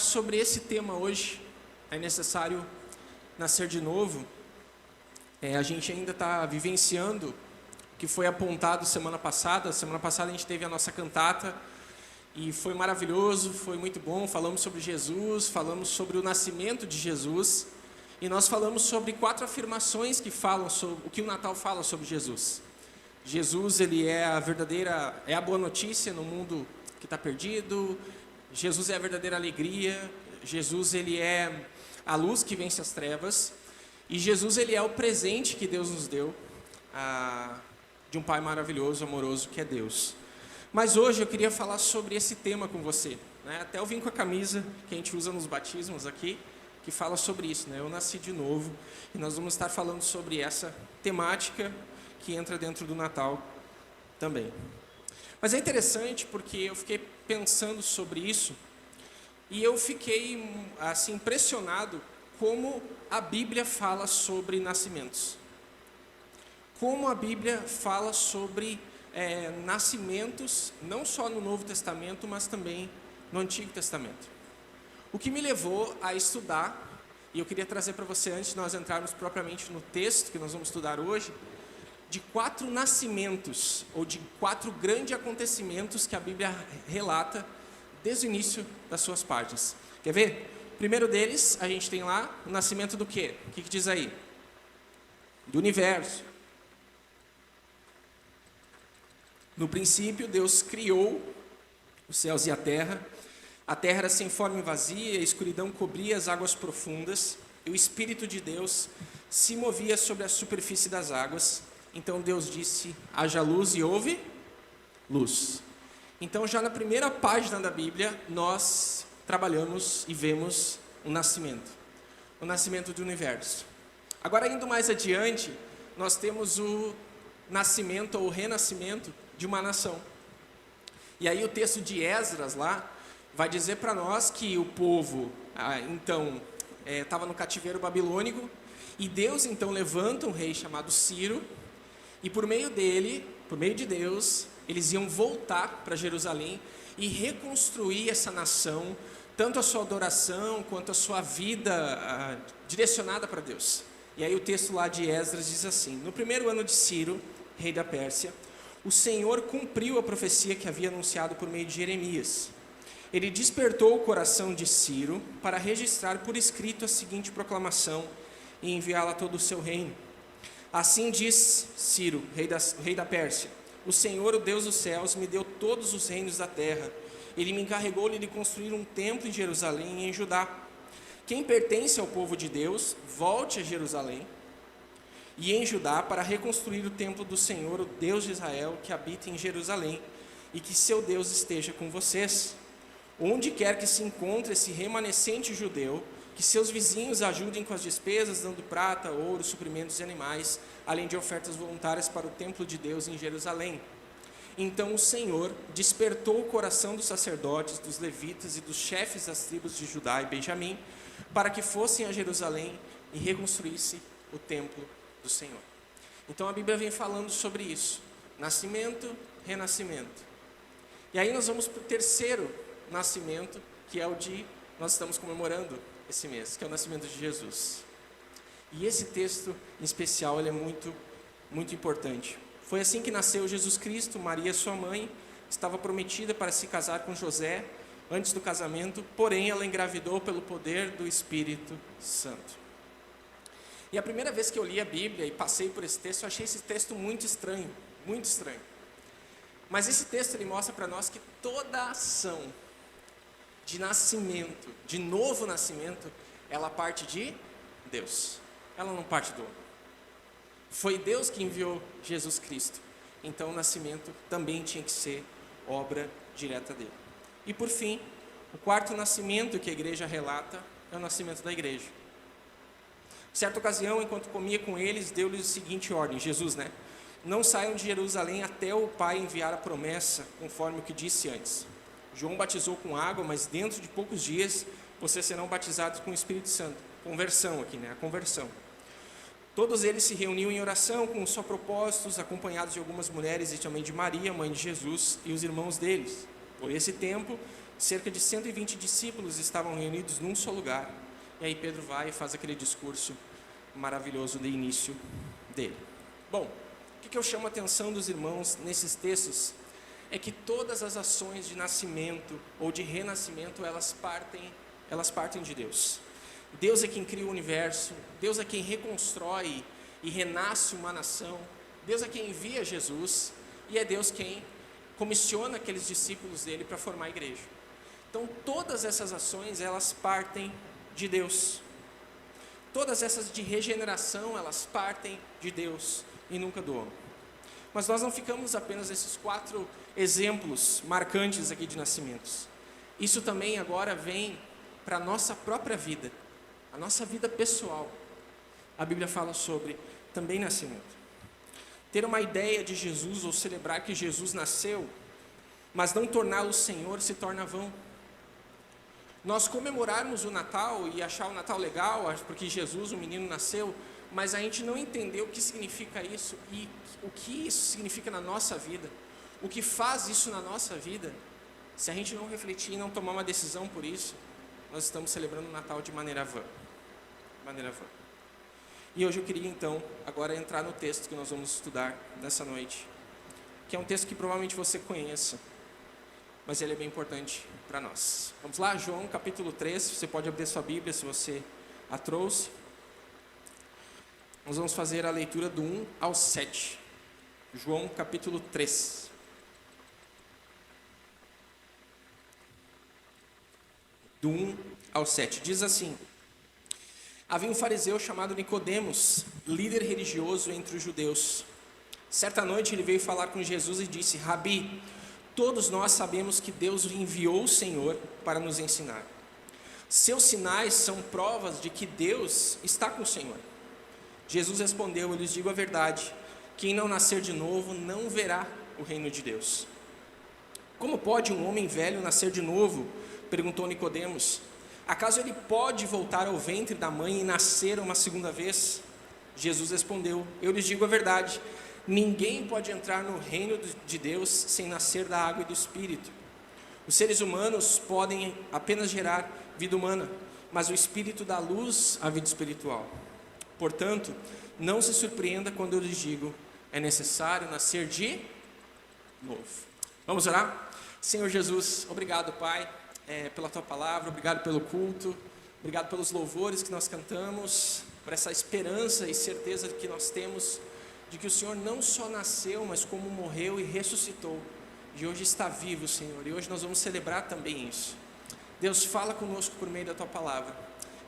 sobre esse tema hoje. É necessário nascer de novo. A gente ainda está vivenciando o que foi apontado semana passada. Semana passada a gente teve a nossa cantata e foi maravilhoso, foi muito bom. Falamos sobre Jesus, falamos sobre o nascimento de Jesus e nós falamos sobre 4 afirmações que falam sobre o que o Natal fala sobre Jesus. Jesus, ele é a boa notícia no mundo que está perdido. Jesus é a verdadeira alegria. Jesus, ele é a luz que vence as trevas. E Jesus, ele é o presente que Deus nos deu, de um Pai maravilhoso, amoroso, que é Deus. Mas hoje eu queria falar sobre esse tema com você, né? Até eu vim com a camisa que a gente usa nos batismos aqui, que fala sobre isso, né? Eu nasci de novo, e nós vamos estar falando sobre essa temática que entra dentro do Natal também. Mas é interessante porque eu fiquei pensando sobre isso, e eu fiquei assim, impressionado como a Bíblia fala sobre nascimentos. Como a Bíblia fala sobre nascimentos, não só no Novo Testamento, mas também no Antigo Testamento. O que me levou a estudar, e eu queria trazer para você, antes de nós entrarmos propriamente no texto que nós vamos estudar hoje, de 4 nascimentos, ou de 4 grandes acontecimentos que a Bíblia relata desde o início das suas páginas. Quer ver? O primeiro deles, a gente tem lá o nascimento do quê? O que diz aí? Do universo. No princípio, Deus criou os céus e a terra. A terra era sem forma e vazia, a escuridão cobria as águas profundas, e o Espírito de Deus se movia sobre a superfície das águas. Então Deus disse, haja luz, e houve luz. Então, já na primeira página da Bíblia, nós trabalhamos e vemos o nascimento do universo. Agora, indo mais adiante, nós temos o nascimento ou o renascimento de uma nação. E aí o texto de Esdras lá vai dizer para nós que o povo, estava no cativeiro babilônico, e Deus então levanta um rei chamado Ciro, e por meio de Deus, eles iam voltar para Jerusalém e reconstruir essa nação, tanto a sua adoração quanto a sua vida direcionada para Deus. E aí o texto lá de Esdras diz assim: no primeiro ano de Ciro, rei da Pérsia, o Senhor cumpriu a profecia que havia anunciado por meio de Jeremias. Ele despertou o coração de Ciro para registrar por escrito a seguinte proclamação e enviá-la a todo o seu reino. Assim diz Ciro, rei da Pérsia: o Senhor, o Deus dos céus, me deu todos os reinos da terra. Ele me encarregou de construir um templo em Jerusalém e em Judá. Quem pertence ao povo de Deus, volte a Jerusalém e em Judá para reconstruir o templo do Senhor, o Deus de Israel, que habita em Jerusalém, e que seu Deus esteja com vocês. Onde quer que se encontre esse remanescente judeu, que seus vizinhos ajudem com as despesas, dando prata, ouro, suprimentos e animais, além de ofertas voluntárias para o templo de Deus em Jerusalém. Então o Senhor despertou o coração dos sacerdotes, dos levitas e dos chefes das tribos de Judá e Benjamim, para que fossem a Jerusalém e reconstruíssem o templo do Senhor. Então a Bíblia vem falando sobre isso: nascimento, renascimento. E aí nós vamos para o terceiro nascimento, que é o de nós estamos comemorando esse mês, que é o nascimento de Jesus. E esse texto em especial, ele é muito, muito importante. Foi assim que nasceu Jesus Cristo. Maria, sua mãe, estava prometida para se casar com José antes do casamento, porém ela engravidou pelo poder do Espírito Santo. E a primeira vez que eu li a Bíblia e passei por esse texto, eu achei esse texto muito estranho, muito estranho. Mas esse texto, ele mostra para nós que toda ação de nascimento, de novo nascimento, ela parte de Deus, ela não parte do homem. Foi Deus que enviou Jesus Cristo, então o nascimento também tinha que ser obra direta dele. E por fim, o quarto nascimento que a igreja relata é o nascimento da igreja. Certa ocasião, enquanto comia com eles, deu-lhes a seguinte ordem: Jesus, não saiam de Jerusalém até o Pai enviar a promessa, conforme o que disse antes. João batizou com água, mas dentro de poucos dias vocês serão batizados com o Espírito Santo. Conversão aqui, a conversão. Todos eles se reuniam em oração com os seus propósitos, acompanhados de algumas mulheres e também de Maria, mãe de Jesus, e os irmãos deles. Por esse tempo, Cerca de 120 discípulos estavam reunidos num só lugar. E aí Pedro vai e faz aquele discurso maravilhoso de início dele. Bom, o que eu chamo a atenção dos irmãos nesses textos é que todas as ações de nascimento ou de renascimento, elas partem de Deus. Deus é quem cria o universo, Deus é quem reconstrói e renasce uma nação, Deus é quem envia Jesus e é Deus quem comissiona aqueles discípulos dele para formar a igreja. Então todas essas ações, elas partem de Deus. Todas essas de regeneração, elas partem de Deus e nunca do homem. Mas nós não ficamos apenas nesses 4 exemplos marcantes aqui de nascimentos. Isso também agora vem para a nossa própria vida, a nossa vida pessoal. A Bíblia fala sobre também nascimento. Ter uma ideia de Jesus ou celebrar que Jesus nasceu, mas não torná-lo Senhor, se torna vão. Nós comemorarmos o Natal e achar o Natal legal, porque Jesus, o menino, nasceu, mas a gente não entendeu o que significa isso e o que isso significa na nossa vida, o que faz isso na nossa vida. Se a gente não refletir e não tomar uma decisão por isso, nós estamos celebrando o Natal de maneira vã. E hoje eu queria então, agora entrar no texto que nós vamos estudar nessa noite, que é um texto que provavelmente você conheça, mas ele é bem importante para nós. Vamos lá, João capítulo 3, você pode abrir sua Bíblia se você a trouxe. Nós vamos fazer a leitura do 1 ao 7. João capítulo 3. Do 1 ao 7. Diz assim: havia um fariseu chamado Nicodemos, líder religioso entre os judeus. Certa noite ele veio falar com Jesus e disse: Rabi, todos nós sabemos que Deus enviou o Senhor para nos ensinar. Seus sinais são provas de que Deus está com o Senhor. Jesus respondeu: eu lhes digo a verdade, quem não nascer de novo não verá o reino de Deus. Como pode um homem velho nascer de novo? Perguntou Nicodemos. Acaso ele pode voltar ao ventre da mãe e nascer uma segunda vez? Jesus respondeu: eu lhes digo a verdade, ninguém pode entrar no reino de Deus sem nascer da água e do Espírito. Os seres humanos podem apenas gerar vida humana, mas o Espírito dá luz à vida espiritual. Portanto, não se surpreenda quando eu lhes digo: é necessário nascer de novo. Vamos orar? Senhor Jesus, obrigado, Pai, pela Tua palavra, obrigado pelo culto, obrigado pelos louvores que nós cantamos, por essa esperança e certeza que nós temos de que o Senhor não só nasceu, mas como morreu e ressuscitou, e hoje está vivo, Senhor, e hoje nós vamos celebrar também isso. Deus, fala conosco por meio da Tua palavra.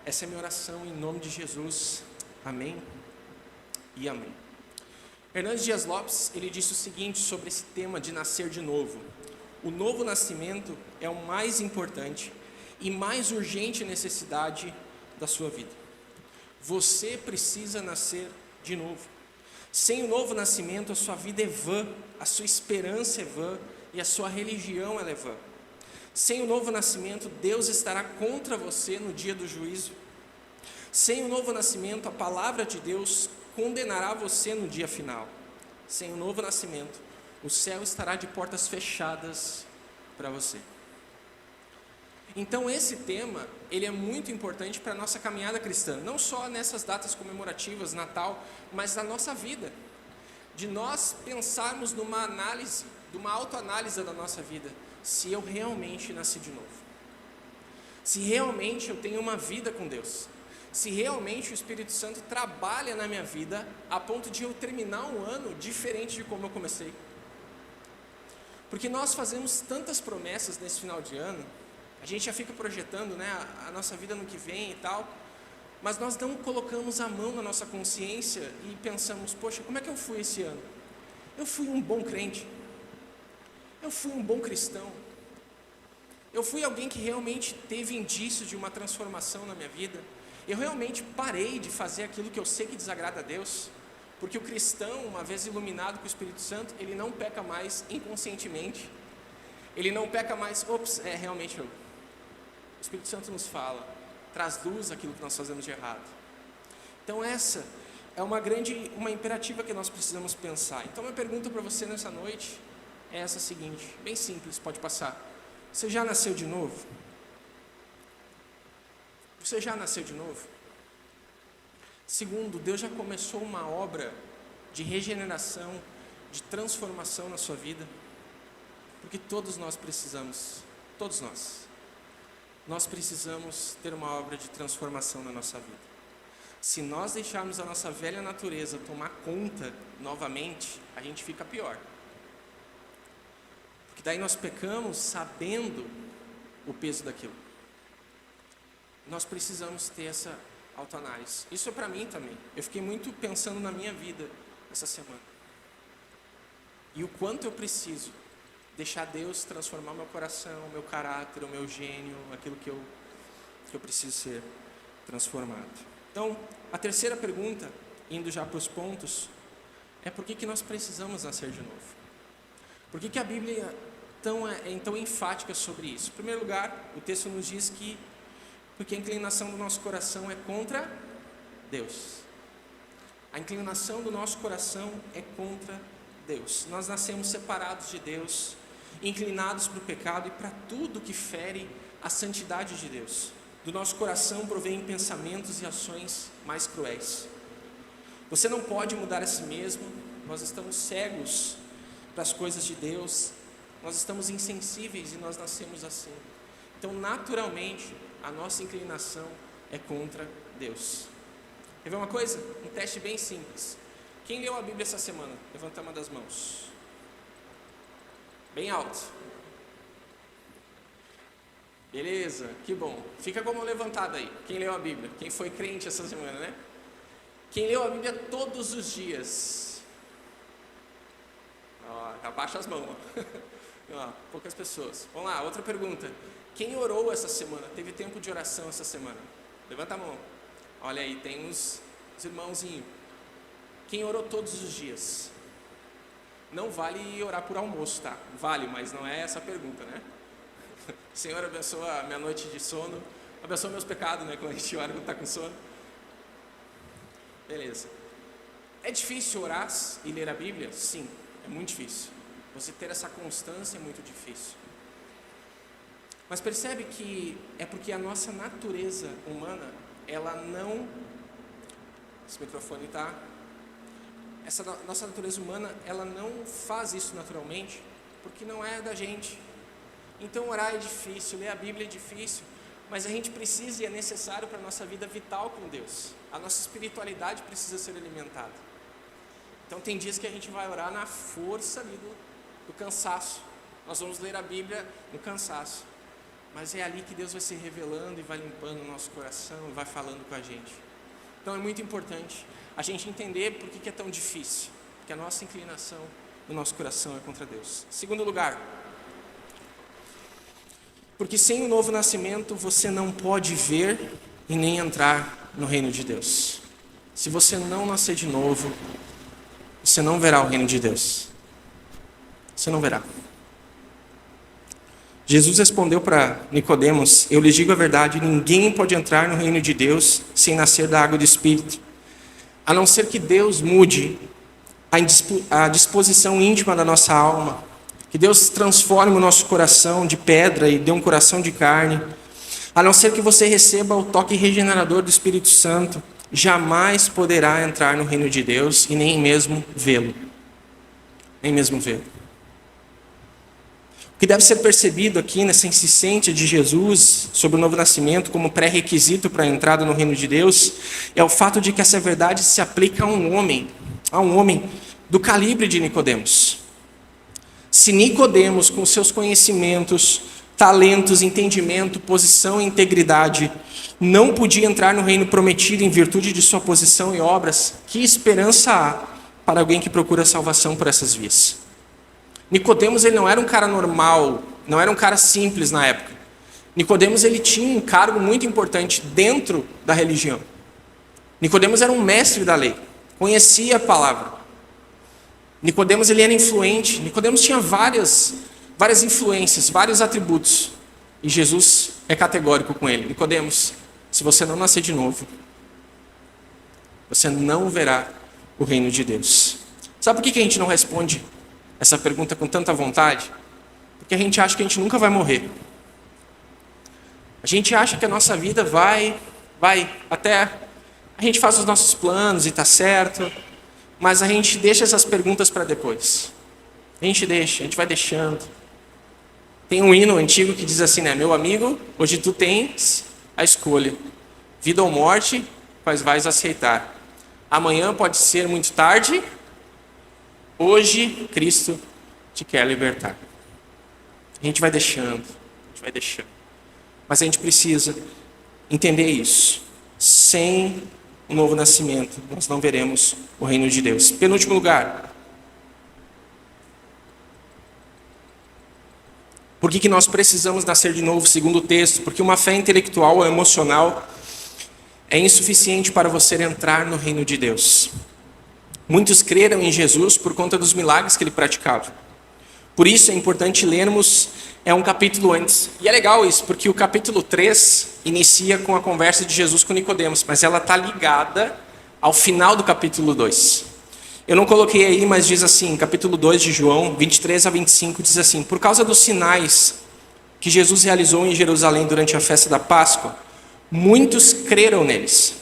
Essa é a minha oração em nome de Jesus. Amém e amém. Hernandes Dias Lopes, ele disse o seguinte sobre esse tema de nascer de novo: o novo nascimento é o mais importante e mais urgente necessidade da sua vida. Você precisa nascer de novo. Sem o novo nascimento, a sua vida é vã, a sua esperança é vã e a sua religião ela é vã. Sem o novo nascimento, Deus estará contra você no dia do juízo. Sem o novo nascimento, a palavra de Deus condenará você no dia final. Sem o novo nascimento, o céu estará de portas fechadas para você. Então esse tema, ele é muito importante para a nossa caminhada cristã, não só nessas datas comemorativas, Natal, mas na nossa vida, de nós pensarmos numa análise, de uma autoanálise da nossa vida, se eu realmente nasci de novo, se realmente eu tenho uma vida com Deus, se realmente o Espírito Santo trabalha na minha vida a ponto de eu terminar um ano diferente de como eu comecei. Porque nós fazemos tantas promessas nesse final de ano, a gente já fica projetando, né, a nossa vida no que vem e tal, mas nós não colocamos a mão na nossa consciência e pensamos: poxa, como é que eu fui esse ano? Eu fui um bom crente, eu fui um bom cristão, eu fui alguém que realmente teve indícios de uma transformação na minha vida, eu realmente parei de fazer aquilo que eu sei que desagrada a Deus, porque o cristão, uma vez iluminado com o Espírito Santo, ele não peca mais inconscientemente, ele não peca mais, realmente o Espírito Santo nos fala, traz luz àquilo que nós fazemos de errado. Então essa é uma imperativa que nós precisamos pensar. Então minha pergunta para você nessa noite é essa seguinte, bem simples, pode passar: Você já nasceu de novo? Você já nasceu de novo? Segundo, Deus já começou uma obra de regeneração, de transformação na sua vida, porque todos nós precisamos, todos nós precisamos ter uma obra de transformação na nossa vida. Se nós deixarmos a nossa velha natureza tomar conta novamente, a gente fica pior. Porque daí nós pecamos sabendo o peso daquilo. Nós precisamos ter essa autoanálise. Isso é para mim também. Eu fiquei muito pensando na minha vida essa semana. E o quanto eu preciso deixar Deus transformar meu coração, meu caráter, o meu gênio, aquilo que eu preciso ser transformado. Então, a terceira pergunta, indo já para os pontos, é por que nós precisamos nascer de novo? Por que a Bíblia é tão enfática sobre isso? Em primeiro lugar, o texto nos diz que porque a inclinação do nosso coração é contra Deus. A inclinação do nosso coração é contra Deus. Nós nascemos separados de Deus, inclinados para o pecado e para tudo que fere a santidade de Deus. Do nosso coração provém pensamentos e ações mais cruéis. Você não pode mudar a si mesmo. Nós estamos cegos para as coisas de Deus. Nós estamos insensíveis e nós nascemos assim. Então, naturalmente, a nossa inclinação é contra Deus. Quer ver uma coisa? Um teste bem simples. Quem leu a Bíblia essa semana? Levanta uma das mãos. Bem alto. Beleza, que bom. Fica com a mão levantada aí. Quem leu a Bíblia? Quem foi crente essa semana, né? Quem leu a Bíblia todos os dias? Abaixa as mãos. Poucas pessoas. Vamos lá, outra pergunta. Quem orou essa semana? Teve tempo de oração essa semana? Levanta a mão. Olha aí, tem uns irmãozinhos. Quem orou todos os dias? Não vale orar por almoço, tá? Vale, mas não é essa a pergunta, né? Senhor, abençoa a minha noite de sono. Abençoa meus pecados, né? Quando a gente ora quando está com sono. Beleza. É difícil orar e ler a Bíblia? Sim, é muito difícil. Você ter essa constância é muito difícil. Mas percebe que é porque a nossa natureza humana, ela não... Esse microfone está... Essa nossa natureza humana, ela não faz isso naturalmente, porque não é da gente. Então orar é difícil, ler a Bíblia é difícil, mas a gente precisa e é necessário para a nossa vida vital com Deus. A nossa espiritualidade precisa ser alimentada. Então tem dias que a gente vai orar na força ali do cansaço. Nós vamos ler a Bíblia no cansaço. Mas é ali que Deus vai se revelando e vai limpando o nosso coração e vai falando com a gente. Então é muito importante a gente entender por que é tão difícil. Porque a nossa inclinação do nosso coração é contra Deus. Segundo lugar, porque sem o novo nascimento você não pode ver e nem entrar no reino de Deus. Se você não nascer de novo, você não verá o reino de Deus. Você não verá. Jesus respondeu para Nicodemos: eu lhes digo a verdade, ninguém pode entrar no reino de Deus sem nascer da água do Espírito, a não ser que Deus mude a disposição íntima da nossa alma, que Deus transforme o nosso coração de pedra e dê um coração de carne, a não ser que você receba o toque regenerador do Espírito Santo, jamais poderá entrar no reino de Deus e nem mesmo vê-lo. Nem mesmo vê-lo. O que deve ser percebido aqui nessa insistência de Jesus sobre o novo nascimento como pré-requisito para a entrada no reino de Deus é o fato de que essa verdade se aplica a um homem do calibre de Nicodemos. Se Nicodemos, com seus conhecimentos, talentos, entendimento, posição e integridade, não podia entrar no reino prometido em virtude de sua posição e obras, que esperança há para alguém que procura salvação por essas vias? Nicodemos, ele não era um cara normal, não era um cara simples na época. Nicodemos, ele tinha um cargo muito importante dentro da religião. Nicodemos era um mestre da lei, conhecia a palavra. Nicodemos, ele era influente. Nicodemos tinha várias influências, vários atributos. E Jesus é categórico com ele. Nicodemos, se você não nascer de novo, você não verá o reino de Deus. Sabe por que a gente não responde essa pergunta com tanta vontade? Porque a gente acha que a gente nunca vai morrer. A gente acha que a nossa vida vai até... A gente faz os nossos planos e está certo, mas a gente deixa essas perguntas para depois. A gente vai deixando. Tem um hino antigo que diz assim, né? Meu amigo, hoje tu tens a escolha. Vida ou morte, pois vais aceitar. Amanhã pode ser muito tarde. Hoje, Cristo te quer libertar. A gente vai deixando. Mas a gente precisa entender isso. Sem o novo nascimento, nós não veremos o reino de Deus. Penúltimo lugar. Por que nós precisamos nascer de novo, segundo o texto? Porque uma fé intelectual ou emocional é insuficiente para você entrar no reino de Deus. Muitos creram em Jesus por conta dos milagres que ele praticava. Por isso é importante lermos um capítulo antes. E é legal isso, porque o capítulo 3 inicia com a conversa de Jesus com Nicodemos, mas ela está ligada ao final do capítulo 2. Eu não coloquei aí, mas diz assim, capítulo 2 de João, 23 a 25, diz assim: por causa dos sinais que Jesus realizou em Jerusalém durante a festa da Páscoa, muitos creram neles.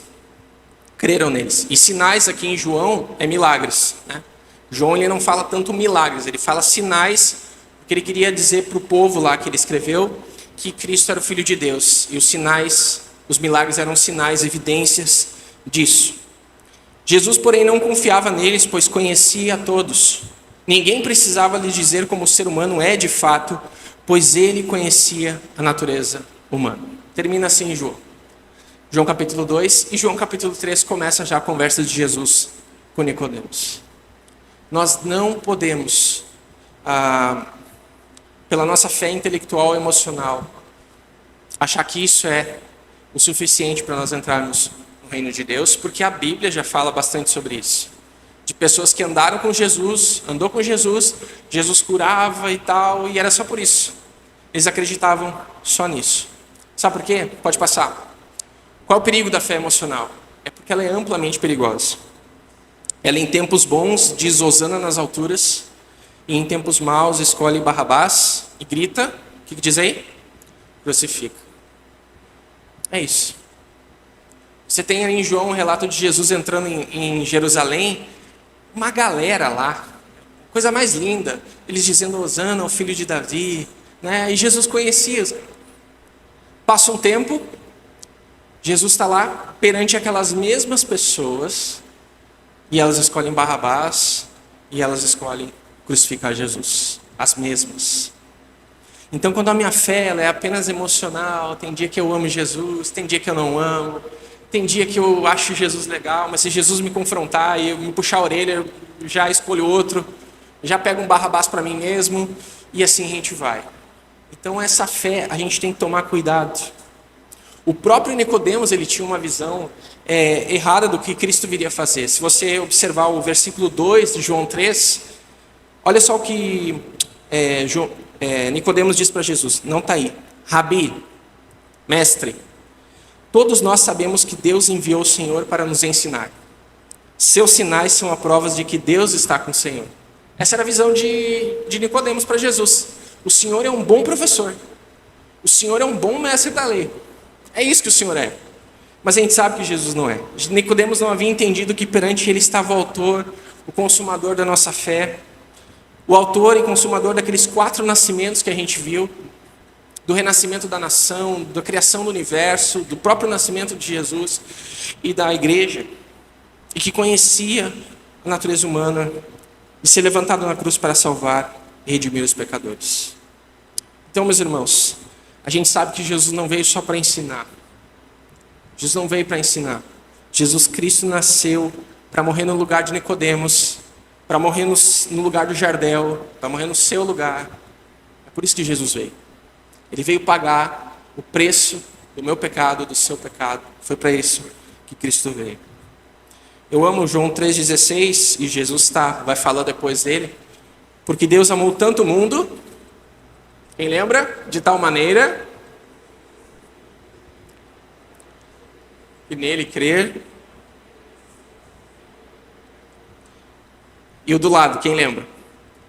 E sinais aqui em João é milagres, né? João ele não fala tanto milagres, ele fala sinais, porque ele queria dizer para o povo lá que ele escreveu que Cristo era o Filho de Deus. E os sinais, os milagres eram sinais, evidências disso. Jesus, porém, não confiava neles, pois conhecia a todos. Ninguém precisava lhe dizer como o ser humano é de fato, pois ele conhecia a natureza humana. Termina assim João. João capítulo 2 e João capítulo 3 começa já a conversa de Jesus com Nicodemos. Nós não podemos, pela nossa fé intelectual e emocional, achar que isso é o suficiente para nós entrarmos no reino de Deus, porque a Bíblia já fala bastante sobre isso. De pessoas que andaram com Jesus, andou com Jesus, Jesus curava e tal, e era só por isso. Eles acreditavam só nisso. Sabe por quê? Pode passar. Qual é o perigo da fé emocional? É porque ela é amplamente perigosa. Ela em tempos bons diz Hosana nas alturas, e em tempos maus escolhe Barrabás e grita, o que diz aí? Crucifica. É isso. Você tem aí em João um relato de Jesus entrando em Jerusalém, uma galera lá, coisa mais linda, eles dizendo Hosana, o filho de Davi, né? E Jesus conhecia. Passa um tempo, Jesus está lá perante aquelas mesmas pessoas, e elas escolhem Barrabás, e elas escolhem crucificar Jesus. As mesmas. Então, quando a minha fé ela é apenas emocional, tem dia que eu amo Jesus, tem dia que eu não amo, tem dia que eu acho Jesus legal, mas se Jesus me confrontar e eu me puxar a orelha, eu já escolho outro, já pego um Barrabás para mim mesmo, e assim a gente vai. Então, essa fé, a gente tem que tomar cuidado. O próprio Nicodemos, ele tinha uma visão errada do que Cristo viria fazer. Se você observar o versículo 2 de João 3, olha só o que Nicodemos diz para Jesus, não está aí. Rabi, mestre, todos nós sabemos que Deus enviou o Senhor para nos ensinar. Seus sinais são a prova de que Deus está com o Senhor. Essa era a visão de Nicodemos para Jesus. O Senhor é um bom professor. O Senhor é um bom mestre da lei. É isso que o Senhor é. Mas a gente sabe que Jesus não é. Nicodemos não havia entendido que perante ele estava o autor, o consumador da nossa fé, o autor e consumador daqueles 4 nascimentos que a gente viu, do renascimento da nação, da criação do universo, do próprio nascimento de Jesus e da igreja, e que conhecia a natureza humana e se levantado na cruz para salvar e redimir os pecadores. Então, meus irmãos, a gente sabe que Jesus não veio só para ensinar. Jesus não veio para ensinar. Jesus Cristo nasceu para morrer no lugar de Nicodemos, para morrer no lugar do Jardel, para morrer no seu lugar. É por isso que Jesus veio. Ele veio pagar o preço do meu pecado, do seu pecado. Foi para isso que Cristo veio. Eu amo João 3,16, e Jesus vai falar depois dele. Porque Deus amou tanto o mundo, quem lembra? De tal maneira que nele crer. E o do lado, quem lembra?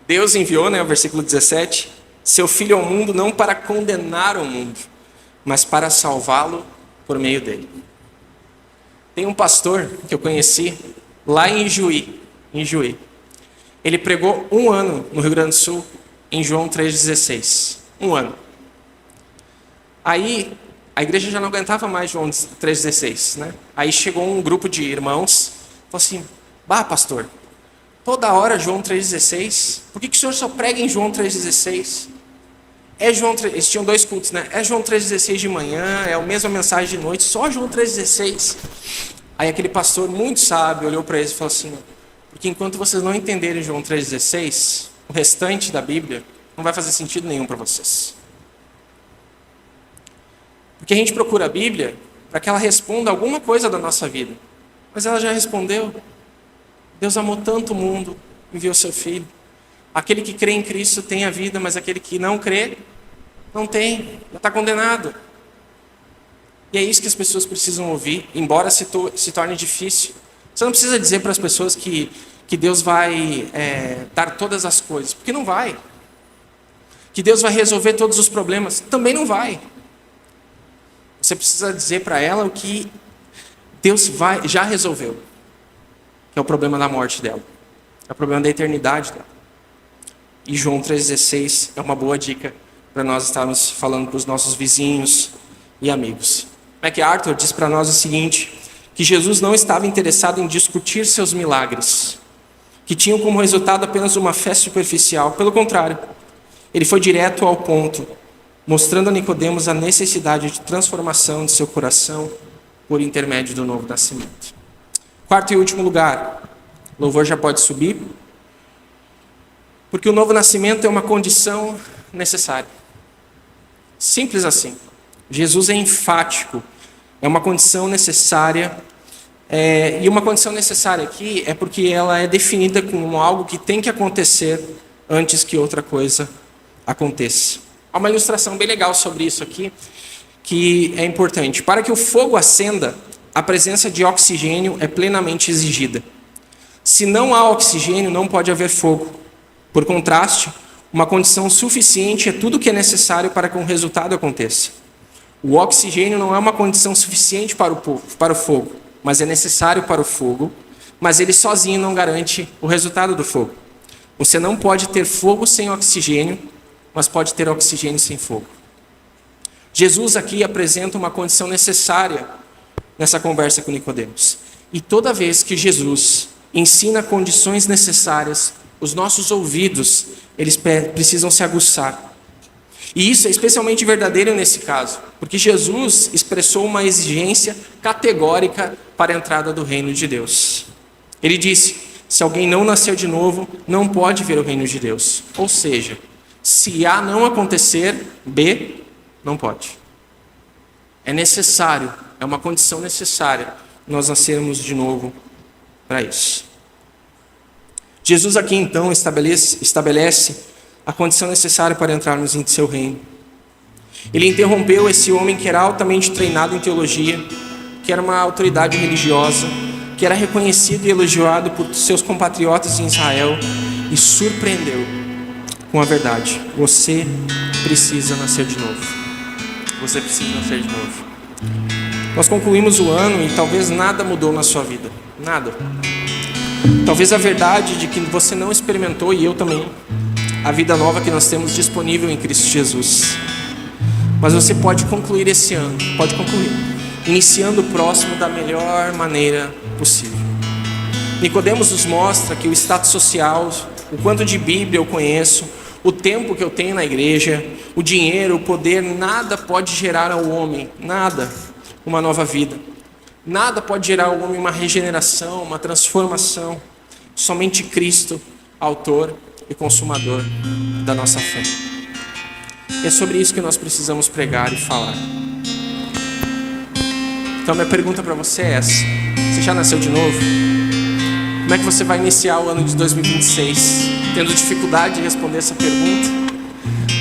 Deus enviou, né, o versículo 17, seu Filho ao mundo não para condenar o mundo, mas para salvá-lo por meio dele. Tem um pastor que eu conheci lá em Juí. Ele pregou 1 ano no Rio Grande do Sul, em João 3,16. 1 ano. Aí, a igreja já não aguentava mais João 3,16, né? Aí chegou um grupo de irmãos, falou assim, pastor, toda hora João 3,16, por que o senhor só prega em João 3,16? Eles tinham 2 cultos, né? É João 3,16 de manhã, é a mesma mensagem de noite, só João 3,16. Aí aquele pastor muito sábio olhou para eles e falou assim, porque enquanto vocês não entenderem João 3,16, o restante da Bíblia não vai fazer sentido nenhum para vocês. Porque a gente procura a Bíblia para que ela responda alguma coisa da nossa vida. Mas ela já respondeu. Deus amou tanto o mundo, enviou seu Filho. Aquele que crê em Cristo tem a vida, mas aquele que não crê, não tem, já está condenado. E é isso que as pessoas precisam ouvir, embora se torne difícil. Você não precisa dizer para as pessoas que Deus vai dar todas as coisas, porque não vai. Que Deus vai resolver todos os problemas, também não vai. Você precisa dizer para ela o que Deus já resolveu, que é o problema da morte dela, é o problema da eternidade dela. E João 3,16 é uma boa dica para nós estarmos falando para os nossos vizinhos e amigos. MacArthur diz para nós o seguinte, que Jesus não estava interessado em discutir seus milagres, que tinham como resultado apenas uma fé superficial. Pelo contrário, ele foi direto ao ponto, mostrando a Nicodemos a necessidade de transformação de seu coração por intermédio do novo nascimento. 4º e último lugar, o louvor já pode subir, porque o novo nascimento é uma condição necessária. Simples assim. Jesus é enfático, é uma condição necessária, e uma condição necessária aqui é porque ela é definida como algo que tem que acontecer antes que outra coisa aconteça. Há uma ilustração bem legal sobre isso aqui, que é importante. Para que o fogo acenda, a presença de oxigênio é plenamente exigida. Se não há oxigênio, não pode haver fogo. Por contraste, uma condição suficiente é tudo o que é necessário para que um resultado aconteça. O oxigênio não é uma condição suficiente para o fogo, mas é necessário para o fogo, mas ele sozinho não garante o resultado do fogo. Você não pode ter fogo sem oxigênio, mas pode ter oxigênio sem fogo. Jesus aqui apresenta uma condição necessária nessa conversa com Nicodemos. E toda vez que Jesus ensina condições necessárias, os nossos ouvidos, eles precisam se aguçar. E isso é especialmente verdadeiro nesse caso, porque Jesus expressou uma exigência categórica para a entrada do reino de Deus. Ele disse, se alguém não nasceu de novo, não pode ver o reino de Deus. Ou seja, se A não acontecer, B não pode. É necessário, é uma condição necessária nós nascermos de novo para isso. Jesus aqui então estabelece a condição necessária para entrarmos em seu reino. Ele interrompeu esse homem que era altamente treinado em teologia, que era uma autoridade religiosa, que era reconhecido e elogiado por seus compatriotas em Israel, e surpreendeu com a verdade. Você precisa nascer de novo. Você precisa nascer de novo. Nós concluímos o ano e talvez nada mudou na sua vida. Nada. Talvez a verdade de que você não experimentou, e eu também, a vida nova que nós temos disponível em Cristo Jesus. Mas você pode concluir esse ano, pode concluir, iniciando o próximo da melhor maneira possível. Nicodemos nos mostra que o status social, o quanto de Bíblia eu conheço, o tempo que eu tenho na igreja, o dinheiro, o poder, nada pode gerar ao homem, nada, uma nova vida. Nada pode gerar ao homem uma regeneração, uma transformação. Somente Cristo, autor e consumador da nossa fé. E é sobre isso que nós precisamos pregar e falar. Então minha pergunta para você é essa: você já nasceu de novo? Como é que você vai iniciar o ano de 2026? Tendo dificuldade de responder essa pergunta?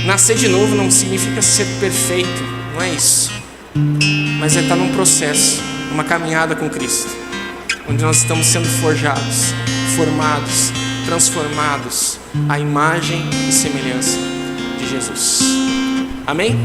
Nascer de novo não significa ser perfeito, não é isso. Mas é estar num processo, uma caminhada com Cristo, onde nós estamos sendo forjados, formados, transformados à imagem e semelhança de Jesus. Amém?